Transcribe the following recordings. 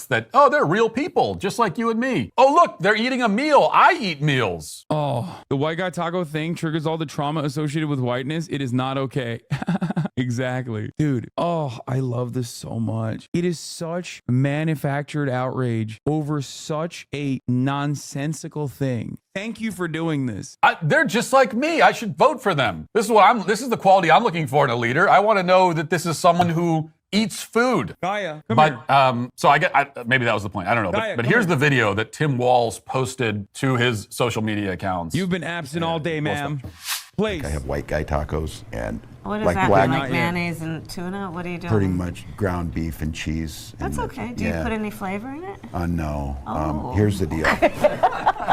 that, oh, they're real people, just like you and me. Oh, look, they're eating a meal. I eat meals. Oh, the white guy taco thing triggers all the trauma associated with whiteness. It is not okay. Exactly. Dude, oh, I love this so much. It is such manufactured outrage over such a nonsensical thing. Thank you for doing this. They're just like me. I should vote for them. This is the quality I'm looking for in a leader. I want to know that this is someone who eats food. Gaia, so maybe that was the point. I don't know. Gaia, but here's the video that Tim Walsh posted to his social media accounts. You've been absent all day, ma'am. Please. I have white guy tacos and What is like that? black, Like mayonnaise and tuna? What are you doing? pretty much ground beef and cheese. That's okay. Do you put any flavor in it? No. Oh. Here's the deal.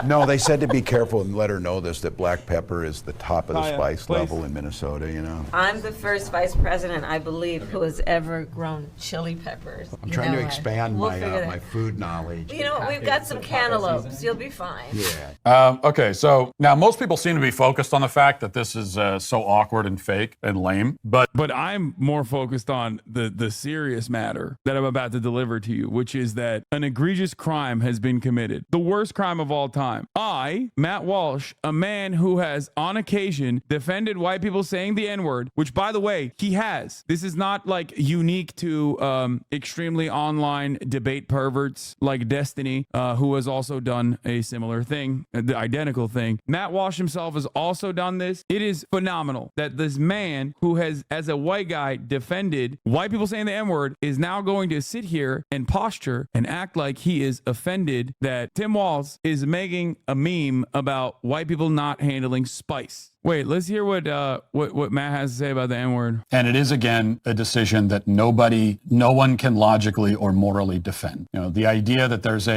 No, they said to be careful and let her know this, that black pepper is the top of the Gaia, spice please. level in Minnesota, you know. I'm the first vice president, I believe, who has ever grown chili peppers. I'm trying to expand my food knowledge. You know what? We've got some cantaloupes. You'll be fine. Yeah. Okay, so now most people seem to be focused on the fact that this is so awkward and fake and lame, but I'm more focused on the serious matter that I'm about to deliver to you, which is that an egregious crime has been committed. The worst crime of all time. I, Matt Walsh, a man who has on occasion defended white people saying the N-word, which by the way, he has. This is not like unique to extremely online debate perverts like Destiny, who has also done a similar thing, the identical thing. Matt Walsh himself has also done this. It is phenomenal that this man who has, as a white guy, defended white people saying the N-word is now going to sit here and posture and act like he is offended that Tim Walsh is making a meme about white people not handling spice. Wait, let's hear what Matt has to say about the N-word. and it is again a decision that no one can logically or morally defend. You know, the idea that there's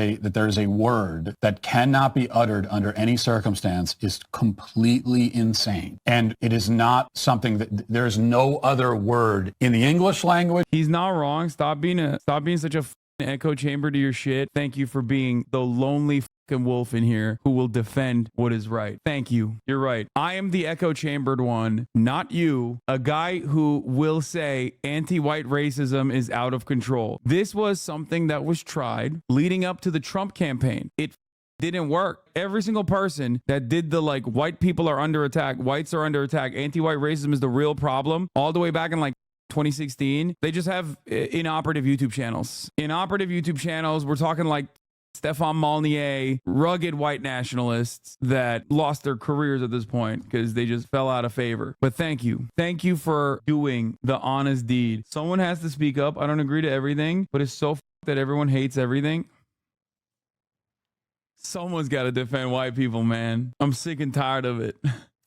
a word that cannot be uttered under any circumstance is completely insane, and it is not something that there is no other word in the English language. He's not wrong. Stop being such a echo chamber to your shit. Thank you for being the lonely wolf in here who will defend what is right. Thank you. You're right. I am the echo chambered one, not you, a guy who will say anti-white racism is out of control. This was something that was tried leading up to the Trump campaign. It didn't work. Every single person that did the like white people are under attack, whites are under attack, anti-white racism is the real problem, all the way back in like 2016, they just have inoperative YouTube channels. Inoperative YouTube channels, we're talking like Stefan Molnier, rugged white nationalists that lost their careers at this point because they just fell out of favor. But thank you. Thank you for doing the honest deed. Someone has to speak up. I don't agree to everything, but it's so that everyone hates everything. Someone's got to defend white people, man. I'm sick and tired of it.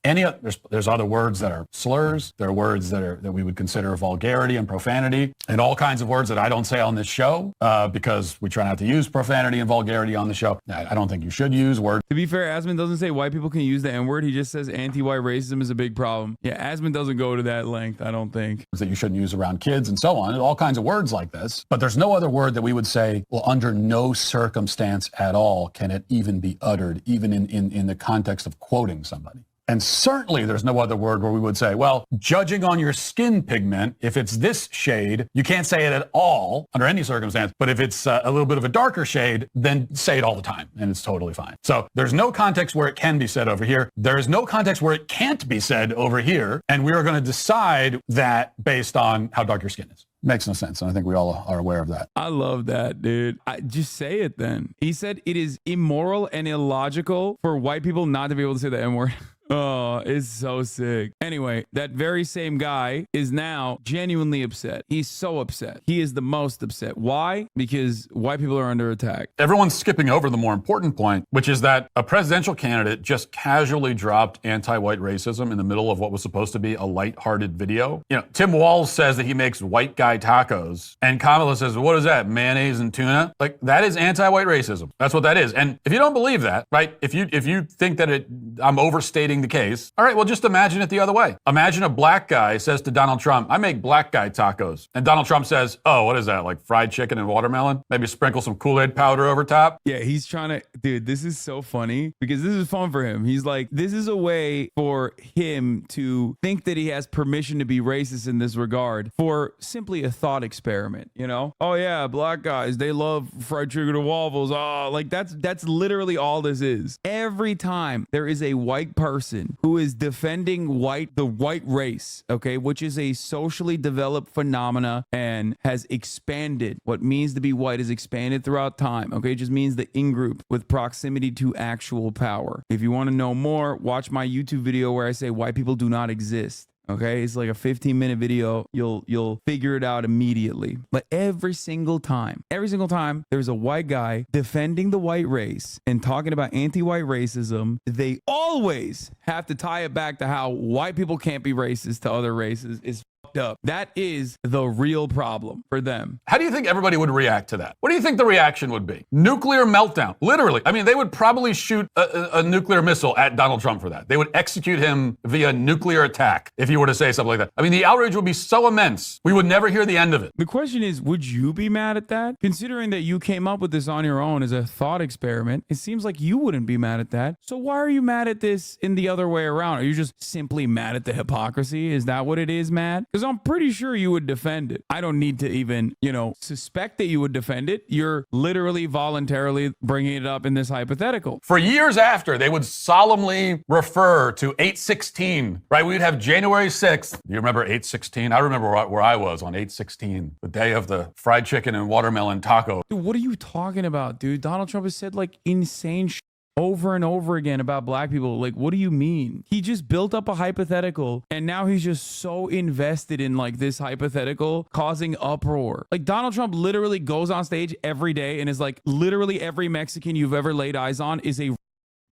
There's other words that are slurs. There are words that we would consider vulgarity and profanity, and all kinds of words that I don't say on this show because we try not to use profanity and vulgarity on the show. I don't think you should use words. To be fair, Asman doesn't say white people can use the N-word. He just says anti-white racism is a big problem. Yeah, Asman doesn't go to that length, I don't think. That you shouldn't use around kids and so on, and all kinds of words like this. But there's no other word that we would say, well, under no circumstance at all can it even be uttered, even in the context of quoting somebody. And certainly there's no other word where we would say, well, judging on your skin pigment, if it's this shade, you can't say it at all under any circumstance. But if it's a little bit of a darker shade, then say it all the time and it's totally fine. So there's no context where it can be said over here. There is no context where it can't be said over here. And we are going to decide that based on how dark your skin is. Makes no sense, and I think we all are aware of that. I love that, dude. Just say it then. He said it is immoral and illogical for white people not to be able to say the N-word. Oh, it's so sick. Anyway, that very same guy is now genuinely upset. He's so upset. He is the most upset. Why? Because white people are under attack. Everyone's skipping over the more important point, which is that a presidential candidate just casually dropped anti-white racism in the middle of what was supposed to be a lighthearted video. You know, Tim Walsh says that he makes white guy tacos, and Kamala says, what is that, mayonnaise and tuna? Like, that is anti-white racism. That's what that is. And if you don't believe that, right, if you think that I'm overstating being the case. All right, well, just imagine it the other way. Imagine a black guy says to Donald Trump, I make black guy tacos. And Donald Trump says, oh, what is that? Like fried chicken and watermelon? Maybe sprinkle some Kool-Aid powder over top? Yeah, he's trying to, dude, this is so funny because this is fun for him. He's like, this is a way for him to think that he has permission to be racist in this regard for simply a thought experiment, you know? Oh yeah, black guys, they love fried chicken and waffles. Oh, like that's literally all this is. Every time there is a white person who is defending the white race, okay, which is a socially developed phenomena and has expanded. What means to be white is expanded throughout time, okay? It just means the in-group with proximity to actual power. If you want to know more, watch my YouTube video where I say white people do not exist. Okay, it's like a 15-minute video. You'll figure it out immediately. But every single time there's a white guy defending the white race and talking about anti-white racism, they always have to tie it back to how white people can't be racist to other races. Is up. That is the real problem for them. How do you think everybody would react to that? What do you think the reaction would be? Nuclear meltdown. Literally. I mean, they would probably shoot a nuclear missile at Donald Trump for that. They would execute him via nuclear attack if he were to say something like that. I mean, the outrage would be so immense, we would never hear the end of it. The question is, would you be mad at that? Considering that you came up with this on your own as a thought experiment, it seems like you wouldn't be mad at that. So why are you mad at this in the other way around? Are you just simply mad at the hypocrisy? Is that what it is, Matt? Because I'm pretty sure you would defend it. I don't need to even, suspect that you would defend it. You're literally voluntarily bringing it up in this hypothetical. For years after, they would solemnly refer to 8/16, right? We'd have January 6th. You remember 8/16? I remember where I was on 8/16, the day of the fried chicken and watermelon taco. Dude, what are you talking about, dude? Donald Trump has said like insane shit over and over again about black people. Like, what do you mean? He just built up a hypothetical and now he's just so invested in like this hypothetical causing uproar. Like Donald Trump literally goes on stage every day and is like, literally every Mexican you've ever laid eyes on is a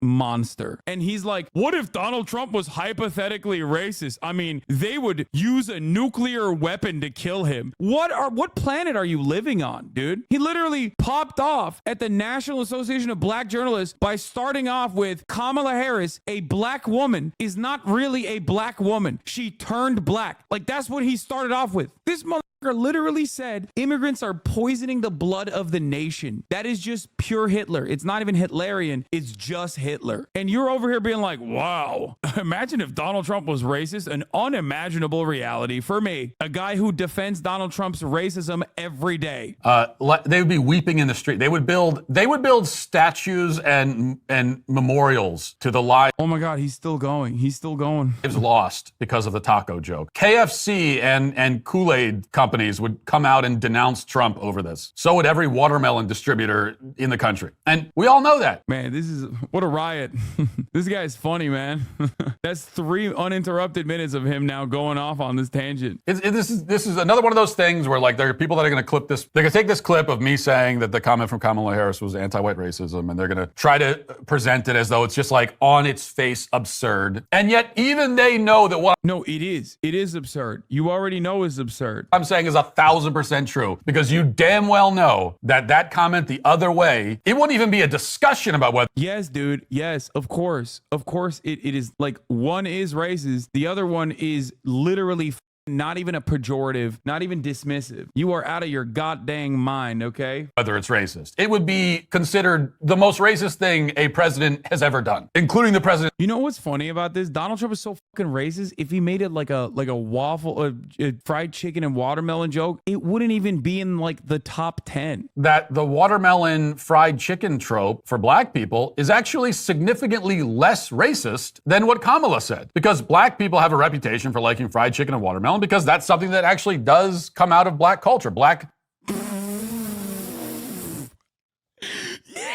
monster. And he's like, what if Donald Trump was hypothetically racist? I mean, they would use a nuclear weapon to kill him. What planet are you living on, dude? He literally popped off at the National Association of Black Journalists by starting off with Kamala Harris, a black woman, is not really a black woman. She turned black. Like, that's what he started off with. This motherfucker literally said immigrants are poisoning the blood of the nation. That is just pure Hitler. It's not even Hitlerian. It's just Hitler. And you're over here being like, wow, imagine if Donald Trump was racist. An unimaginable reality for me, a guy who defends Donald Trump's racism every day. They would be weeping in the street. They would build statues and memorials to the lives. Oh my God, he's still going. He's still going. Lost because of the taco joke. KFC and Kool-Aid companies would come out and denounce Trump over this. So would every watermelon distributor in the country. And we all know that. Man, what a riot. This guy's funny, man. That's 3 uninterrupted minutes of him now going off on this tangent. This is another one of those things where like there are people that are going to clip this. They're going to take this clip of me saying that the comment from Kamala Harris was anti-white racism, and they're going to try to present it as though it's just like on its face absurd. And yet even they know that what... No, it is. It is absurd. You already know it's absurd. I'm saying is 1,000% true, because you damn well know that comment the other way, it wouldn't even be a discussion about whether... Yes, dude. Yes, of course. Of course it is. Like, one is racist. The other one is literally not even a pejorative, not even dismissive. You are out of your goddamn mind, okay? Whether it's racist. It would be considered the most racist thing a president has ever done, including the president. You know what's funny about this? Donald Trump is so fucking racist. If he made it like a waffle, a fried chicken and watermelon joke, it wouldn't even be in like the top 10. That the watermelon fried chicken trope for black people is actually significantly less racist than what Kamala said. Because black people have a reputation for liking fried chicken and watermelon, because that's something that actually does come out of black culture. Black... Yeah!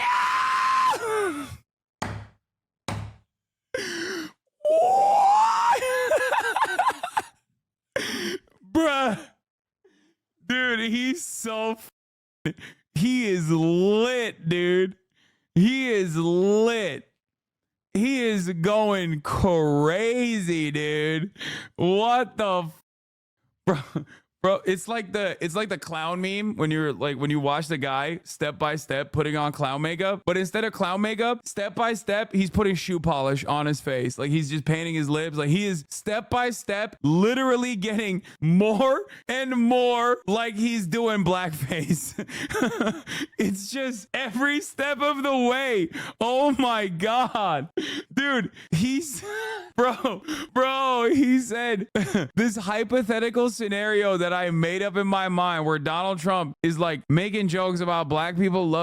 Bruh. Dude, he's so... He is lit, dude. He is lit. He is going crazy, dude. What the... Bro, it's like the clown meme when you watch the guy step by step putting on clown makeup, but instead of clown makeup, step by step, he's putting shoe polish on his face. Like he's just painting his lips. Like he is step by step, literally getting more and more like he's doing blackface. It's just every step of the way. Oh my God. Dude, he said this hypothetical scenario that I made up in my mind where Donald Trump is like making jokes about black people love